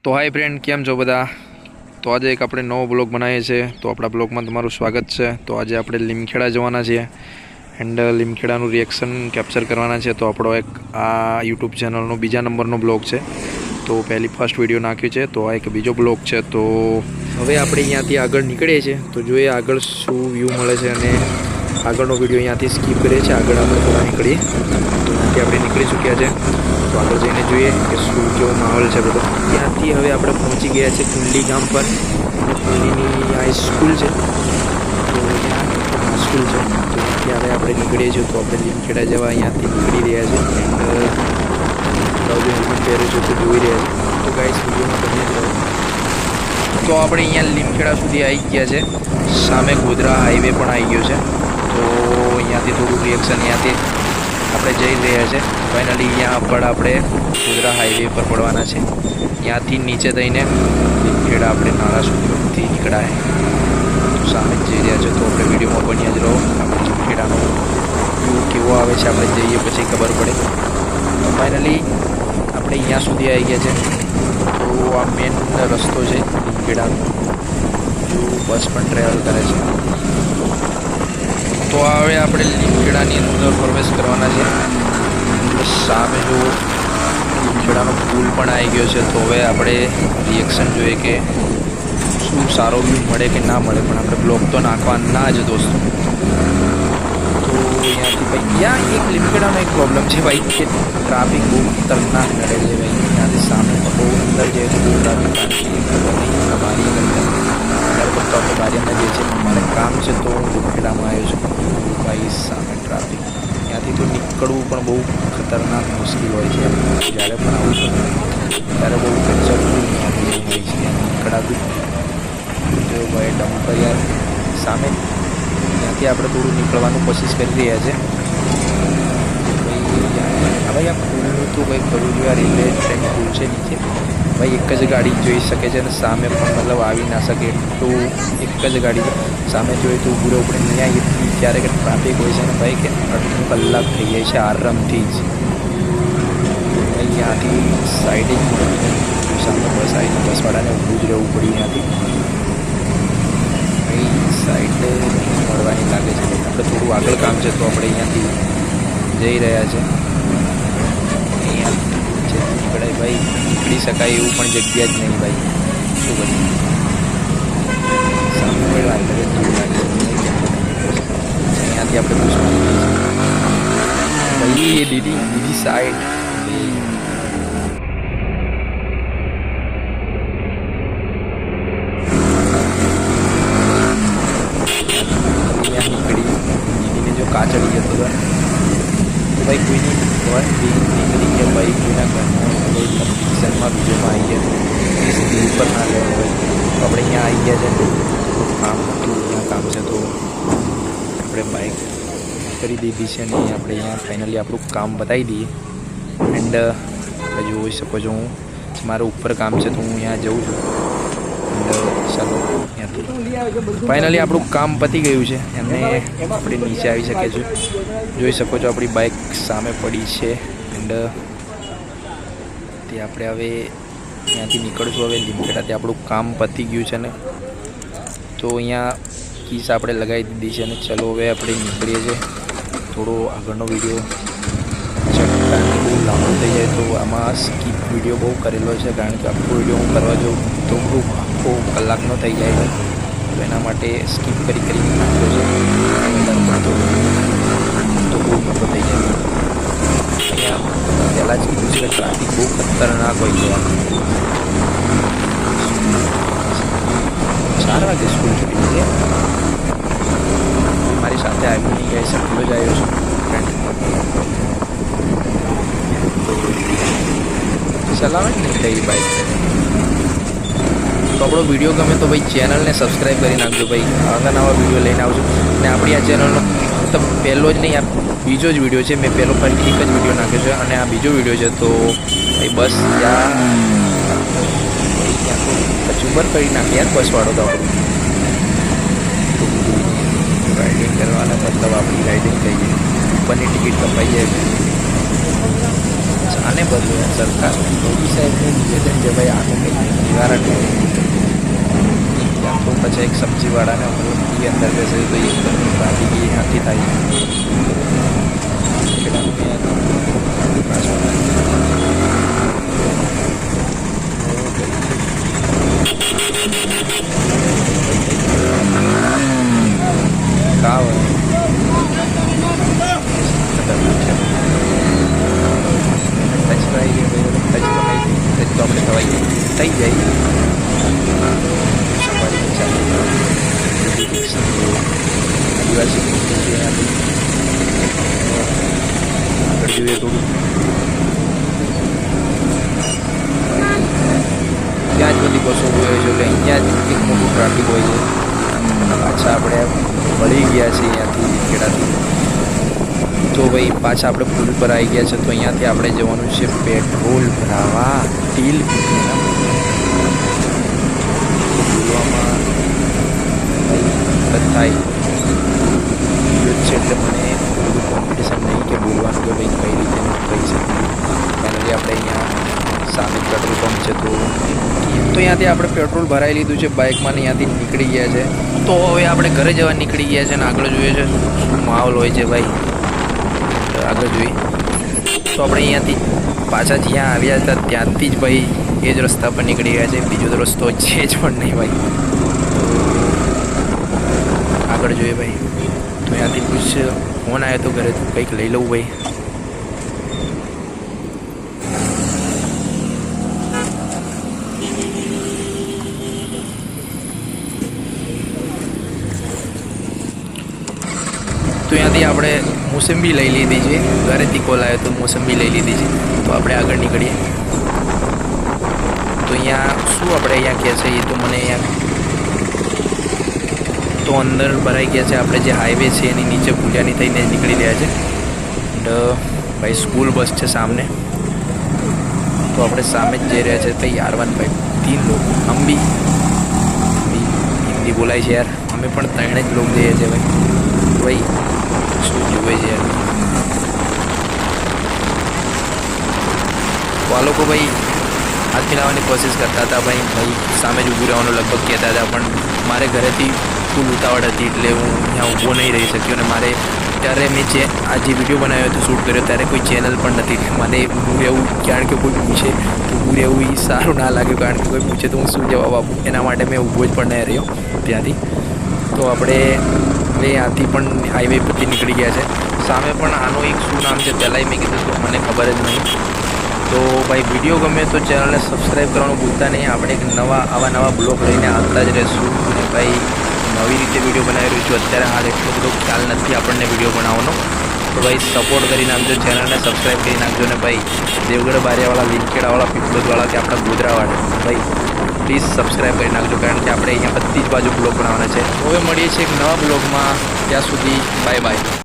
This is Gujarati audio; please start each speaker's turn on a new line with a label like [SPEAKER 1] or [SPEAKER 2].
[SPEAKER 1] તો હાય ફ્રેન્ડ, કેમ છો બધા? તો આજે એક આપણે નવો બ્લોગ બનાવીએ છીએ. તો આપણા બ્લોગમાં તમારું સ્વાગત છે. તો આજે આપણે લીમખેડા જવાના છીએ એન્ડ લીમખેડાનું રિએક્શન કેપ્ચર કરવાના છે. તો આપણો એક આ યુટ્યુબ ચેનલનો બીજા નંબરનો બ્લોગ છે. તો ફર્સ્ટ વિડીયો નાખ્યું છે, તો આ એક બીજો બ્લોગ છે. તો હવે આપણે અહીંયાથી આગળ નીકળીએ છીએ. તો જોઈએ આગળ શું વ્યૂ મળે છે અને આગળનો વિડીયો અહીંયાથી સ્કીપ કરીએ છીએ. આગળ આપણે થોડા નીકળીએ તો ત્યાંથી આપણે નીકળી ચૂક્યા છે. તો આગળ જઈને જોઈએ કે શું કેવો માહોલ છે બધો. ત્યાંથી હવે આપણે પહોંચી ગયા છે કુંડલી ગામ પર. અને કુંડલીની આ સ્કૂલ છે, તો અહીંયા સ્કૂલ છે. તો ત્યાંથી હવે આપણે નીકળીએ છીએ. તો આપણે લીમખેડા જવા અહીંયાથી નીકળી રહ્યા છે. એન્ડ હેલ્મેટ પહેર્યું છે તો જોઈ રહ્યા છે. તો ગાઈસ વિડીયોમાં બની જ રહ્યો. તો આપણે અહીંયા લીમખેડા સુધી આવી ગયા છે. સામે ગોધરા હાઈવે પણ આવી ગયો છે. તો અહીંયાથી થોડું રિએક્શન અહીંયાથી આપણે જઈ રહ્યા છે. ફાઇનલી અહીંયા પર આપણે ગોધરા હાઈવે પર પડવાના છે. ત્યાંથી નીચે થઈને લીમખેડા આપણે નાળા સુરતથી નીકળાય તો સામે જ જઈ રહ્યા છે. તો આપણે વિડીયોમાં બન્યા જ રહો. આપણે લીમખેડાનો વ્યૂ કેવો આવે છે આપણે જઈએ પછી ખબર પડે. તો ફાઇનલી આપણે અહીંયા સુધી આવી ગયા છે. તો આ મેન રસ્તો છે લીમખેડાનો, જો બસ પણ ટ્રાવેલ કરે છે. તો હવે આપણે લીમખેડાની અંદર પ્રવેશ કરવાના છે. સામે જો લીમખેડાનો પુલ પણ આવી ગયો છે. તો હવે આપણે રિએક્શન જોઈએ કે શું સારો વ્યૂ મળે કે ના મળે, પણ આપણે બ્લોગ તો નાખવાના જ દોસ્તો. તો અહીંયાથી ભાઈ ત્યાં એક લીમખેડાનો એક પ્રોબ્લેમ છે ભાઈ કે ટ્રાફિક બહુ ખતરનાક નડે છે ભાઈ. ત્યાંથી સામે બહુ અંદર જાય તો બહુ ટ્રાફિક બારી અંદર અત્યારે પણ તો આપણે બારી અંદર જઈએ છીએ. મારે કામ છે તો હું લીમખેડામાં આવ્યો છું ભાઈ. સામે ટ્રાફિક ત્યાંથી તો નીકળવું પણ બહુ ખતરનાક મુશ્કેલ હોય છે. જ્યારે પણ આવું છું ત્યારે બહુ કચરું હોય છે નીકળાતું. જો ભાઈ ડમ્પર યાર સામે ત્યાંથી આપણે થોડું નીકળવાનું કોશિશ કરી રહ્યા છે. ભાઈ આ પુલનું તો કંઈક કરવું જોઈએ. આ રેલવે ટ્રેન પુલ છે નીચે ભાઈ, એક જ ગાડી જોઈ શકે છે અને સામે પણ મતલબ આવી ના શકે એટલું એક જ ગાડી સામે જોઈએ તો ઊભું રહેવું પડે. ત્યાં એટલી ક્યારેક ટ્રાફિક હોય છે ને ભાઈ કે અડધો કલાક થઈ જાય છે આરામથી જ. અહીંયાથી સાઈડ જ મળે સામે બસ આવીને બસવાળાને ઊભું જ રહેવું પડ્યું. ત્યાંથી ભાઈ સાઈડ મળવાની લાગે છે. આપણે થોડું આગળ કામ છે તો આપણે અહીંયાથી જઈ રહ્યા છે. અહીંયા નીકળાય ભાઈ, નીકળી શકાય એવું પણ જગ્યા જ નહીં ભાઈ. શું કરીએ સામે પણ લાગે છે અહીંયાથી આપણે પૂછવાનું ભાઈ એ બીજી સાઈડ કાચડી જતો હતો તો ભાઈ કોઈની નીકળી ગયા ભાઈ, કોઈના ઘરનો કોઈ ડિસિઝનમાં બીજોમાં આવી ગયા એ સુધી ઉપર ના લેવા હોય. તો આપણે અહીંયા આવી ગયા છે. થોડું કામ હતું, અહીંયા કામ છે તો આપણે બાઇક કરી દીધી છે અને આપણે અહીંયા ફાઇનલી આપણું કામ બતાવી દઈએ. એન્ડ આપણે જોઈ શકો છો હું મારું ઉપર કામ છે તો હું અહીંયા જઉં છું. ચાલો ત્યાંથી ફાઇનલી આપણું કામ પતી ગયું છે અને આપણે નીચે આવી શકીએ છીએ. જોઈ શકો છો આપણી બાઇક સામે પડી છે. એન્ડ તે આપણે હવે ત્યાંથી નીકળશું. હવે લીમખેડાથી આપણું કામ પતી ગયું છે ને તો અહીંયા કીસ આપણે લગાવી દીધી છે. અને ચલો હવે આપણે નીકળીએ છીએ. થોડો આગળનો વિડીયો ચટ્ટાન બહુ લાંબો થઈ જાય તો આમાં સ્કીપ વિડીયો બહુ કરેલો છે, કારણ કે આખો વિડીયો હું કરવા જાઉં તો આખો કલાકનો થઈ જાય છે. તો એના માટે સ્કીપ કરી નાખ્યો છે. તો બહુ મોટો થઈ જાય. અહીંયા પહેલાં જ કીધું છે કે ટ્રાફિક બહુ ખતરનાક હોય છે. 4 વાગે સ્કૂલ છૂટી છે. મારી સાથે આવી નહીં ગયા છે, એટલો જ આવ્યો છું ફ્રેન્ડ. ચલાવે જ નહીં થઈ બાઇક. તો આપણો વિડીયો ગમે તો ભાઈ ચેનલને સબસ્ક્રાઈબ કરી નાખજો ભાઈ. આવા નવા વિડીયો લઈને આવજો. અને આપણી આ ચેનલનો મતલબ પહેલો જ નહીં, આ બીજો જ વિડીયો છે. મેં પહેલો ફરી એક જ વિડીયો નાખ્યો છે અને આ બીજો વિડીયો છે. તો ભાઈ બસ ત્યાં કચુંબર કરી નાખી યાર બસવાળો તો આપણું. રાઇડિંગ કરવાના મતલબ આપણી રાઇડિંગ થઈ ગઈ. ઉપરની ટિકિટ કપાઈ જાય. આને બદલો સરકાર મોદી સાહેબનું નિવેદન છે ભાઈ, આને કંઈ કારણ ત્યાં તો પછી એક સબ્જીવાળાને મતલબ એ અંદર બેસે તો એ અંદર બાકી એ હાથી થાય થઈ જાય આદિવાસી આગળ જોઈએ થોડું ત્યાં જ બધી બસો હોય છે એટલે અહીંયા જ એક મોટું ટ્રાફિક હોય છે. પાછા આપણે વળી ગયા છીએ અહીંયાથી ખેડાથી તો ભાઈ પાછા આપણે પુલ પર આવી ગયા છે તો અહીંયાથી આપણે જવાનું છે પેટ્રોલ ભરાવા ટીલ બોલવામાં ભાઈ થાય છે એટલે મને બધું કોમ્પિટિશન નહીં કે બોલવાનું કે ભાઈ કઈ રીતે કહી શકીએ. ફાઇનલી આપણે અહીંયા સામે પેટ્રોલ પંપ છે તો અહીંયાથી આપણે પેટ્રોલ ભરાઈ લીધું છે બાઇકમાં ને અહીંયાથી નીકળી ગયા છે. તો હવે આપણે ઘરે જવા નીકળી ગયા છે અને આગળ જોઈએ છે શું માહોલ હોય છે ભાઈ આગળ જોઈએ તો આપણે અહીંયાથી પાછા જ્યાં આવ્યા હતા ત્યાંથી જ ભાઈ એ જ રસ્તા પર નીકળી ગયા છે. બીજો તો રસ્તો છે જ પણ નહીં ભાઈ. આગળ જોઈએ ભાઈ તો અહીંયાથી કુછ ફોન આવ્યો તો ઘરે કંઈક લઈ લઉં ભાઈ. તો અહીંયાથી આપણે મોસંબી લઈ લીધી છે. ઘરેથી કોલ આવ્યો તો મોસંબી લઈ લીધી છે તો આપણે આગળ નીકળીએ. તો અહીંયા શું આપણે અહીંયા કહે છે એ તો મને અહીંયા તો અંદર ભરાઈ ગયા છે. આપણે જે હાઈવે છે એની નીચે પૂજાની થઈને નીકળી રહ્યા છે. ભાઈ સ્કૂલ બસ છે સામને તો આપણે સામે જ જઈ રહ્યા છે. ભાઈ R1 ભાઈ 3 लोग हम भी हिंदी बोलाय છે યાર અમે પણ 3 જ लोग જઈએ છીએ ભાઈ. શું જુએ છે યાર તો આ લોકો ભાઈ હાથ મિલાવવાની કોશિશ કરતા હતા ભાઈ સામે જ ઊભું રહેવાનું લગભગ કહેતા હતા પણ મારે ઘરેથી ફૂલ ઉતાવળ હતી એટલે હું ત્યાં ઊભો નહીં રહી શક્યો. અને મારે ત્યારે મેં આ જે વિડીયો બનાવ્યો હતો શૂટ કર્યો ત્યારે કોઈ ચેનલ પણ નથી એટલે મને ઊભું રહેવું કારણ કે કોઈ પૂછે તો ઊભું રહેવું એ સારું ના લાગ્યું કારણ કે કોઈ પૂછે તો હું શું જવાબ આપું એના માટે મેં ઊભો જ પણ નહીં રહ્યો ત્યાંથી. તો આપણે ત્યાંથી પણ હાઈવે પરથી નીકળી ગયા છે. સામે પણ આનું એક શું નામ છે પહેલાંય મેં કીધું તો મને ખબર જ નહીં. તો ભાઈ વિડીયો ગમે તો ચેનલને સબસ્ક્રાઈબ કરવાનું ભૂલતા નહીં. આપણે એક આવા નવા બ્લોગ લઈને આવતા જ રહીશું. અને ભાઈ નવી રીતે વિડીયો બનાવી રહ્યું છું અત્યારે હાલ એટલો બધો ખ્યાલ નથી આપણને વિડીયો બનાવવાનો તો ભાઈ સપોર્ટ કરી નાખજો ચેનલને સબસ્ક્રાઈબ કરી નાખજો. ને ભાઈ દેવગઢ બારિયાવાળા લીમખેડાવાળા પીપલોદવાળા કે આપણા ગોધરાવાળા ભાઈ પ્લીઝ સબસ્ક્રાઈબ કરી નાખજો કારણ કે આપણે અહીંયા બધી જ બાજુ બ્લોગ બનાવવાના છે. હવે મળીએ છીએ એક નવા બ્લોગમાં. ત્યાં સુધી બાય બાય.